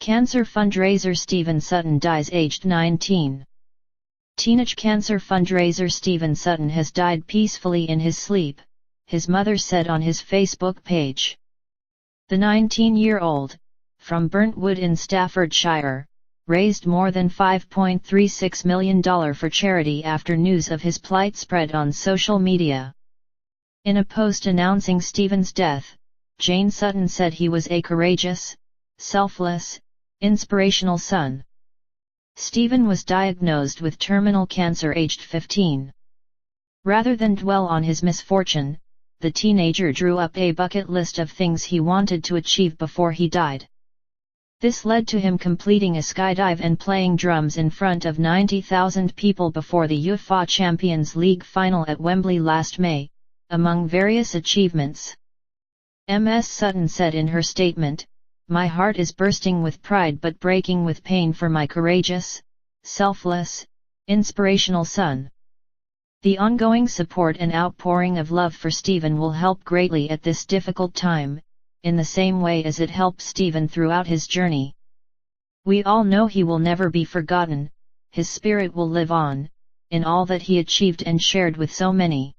Cancer fundraiser Stephen Sutton dies aged 19. Teenage cancer fundraiser Stephen Sutton has died peacefully in his sleep, his mother said on his Facebook page. The 19-year-old, from Burntwood in Staffordshire, raised more than $5.36 million for charity after news of his plight spread on social media. In a post announcing Stephen's death, Jane Sutton said he was a courageous, selfless, inspirational son. Stephen was diagnosed with terminal cancer aged 15. Rather than dwell on his misfortune, the teenager drew up a bucket list of things he wanted to achieve before he died. This led to him completing a skydive and playing drums in front of 90,000 people before the UEFA Champions League final at Wembley last May, among various achievements. Ms. Sutton said in her statement, "My heart is bursting with pride but breaking with pain for my courageous, selfless, inspirational son. The ongoing support and outpouring of love for Stephen will help greatly at this difficult time, in the same way as it helped Stephen throughout his journey. We all know he will never be forgotten, his spirit will live on, in all that he achieved and shared with so many."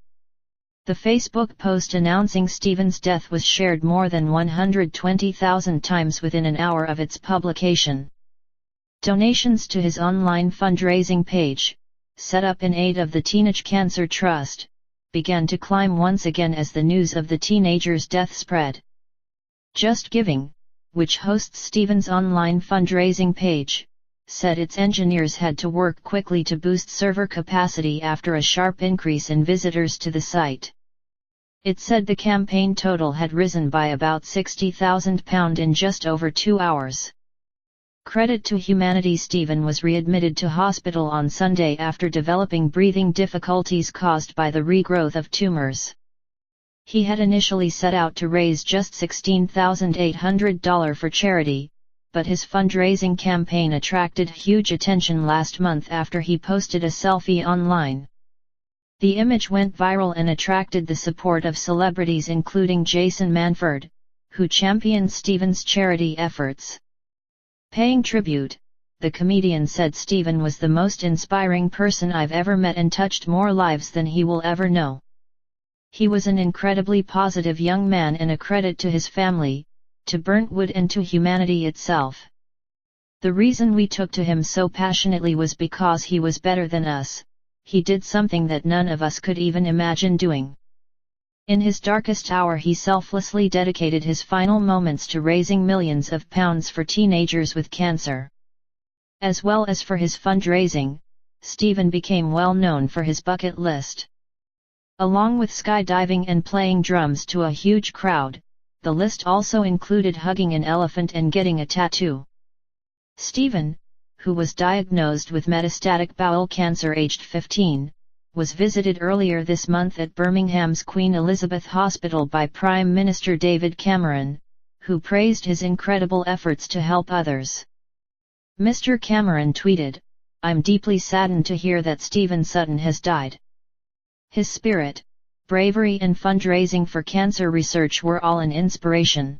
The Facebook post announcing Stephen's death was shared more than 120,000 times within an hour of its publication. Donations to his online fundraising page, set up in aid of the Teenage Cancer Trust, began to climb once again as the news of the teenager's death spread. Just Giving, which hosts Stephen's online fundraising page, said its engineers had to work quickly to boost server capacity after a sharp increase in visitors to the site. It said the campaign total had risen by about £60,000 in just over 2 hours. Credit to humanity. Stephen was readmitted to hospital on Sunday after developing breathing difficulties caused by the regrowth of tumors. He had initially set out to raise just $16,800 for charity, but his fundraising campaign attracted huge attention last month after he posted a selfie online. The image went viral and attracted the support of celebrities including Jason Manford, who championed Stephen's charity efforts. Paying tribute, the comedian said Stephen was the most inspiring person I've ever met and touched more lives than he will ever know. He was an incredibly positive young man and a credit to his family, to Burntwood and to humanity itself. The reason we took to him so passionately was because he was better than us. He did something that none of us could even imagine doing. In his darkest hour he selflessly dedicated his final moments to raising millions of pounds for teenagers with cancer. As well as for his fundraising, Stephen became well known for his bucket list. Along with skydiving and playing drums to a huge crowd, the list also included hugging an elephant and getting a tattoo. Stephen, who was diagnosed with metastatic bowel cancer aged 15, was visited earlier this month at Birmingham's Queen Elizabeth Hospital by Prime Minister David Cameron, who praised his incredible efforts to help others. Mr. Cameron tweeted, "I'm deeply saddened to hear that Stephen Sutton has died. His spirit, bravery and fundraising for cancer research were all an inspiration."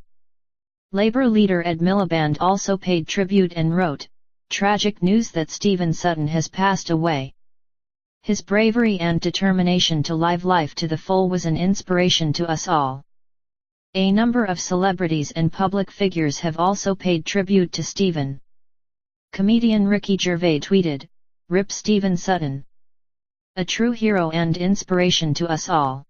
Labour leader Ed Miliband also paid tribute and wrote, "Tragic news that Stephen Sutton has passed away. His bravery and determination to live life to the full was an inspiration to us all." A number of celebrities and public figures have also paid tribute to Stephen. Comedian Ricky Gervais tweeted, "Rip Stephen Sutton. A true hero and inspiration to us all."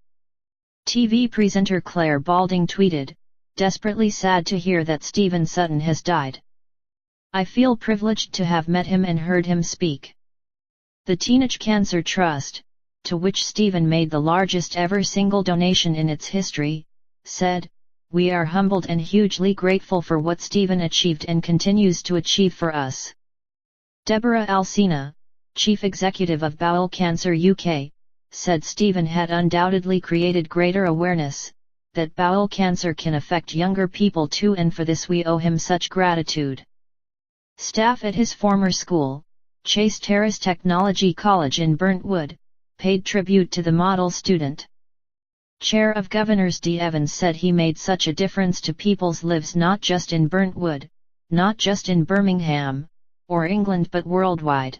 TV presenter Claire Balding tweeted, "Desperately sad to hear that Stephen Sutton has died. I feel privileged to have met him and heard him speak." The Teenage Cancer Trust, to which Stephen made the largest ever single donation in its history, said, "We are humbled and hugely grateful for what Stephen achieved and continues to achieve for us." Deborah Alsina, Chief Executive of Bowel Cancer UK, said Stephen had undoubtedly created greater awareness, that bowel cancer can affect younger people too, and for this we owe him such gratitude. Staff at his former school, Chase Terrace Technology College in Burntwood, paid tribute to the model student. Chair of Governors D. Evans said he made such a difference to people's lives not just in Burntwood, not just in Birmingham, or England but worldwide.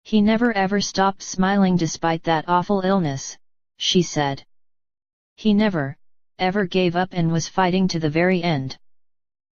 He never ever stopped smiling despite that awful illness, she said. He never, ever gave up and was fighting to the very end.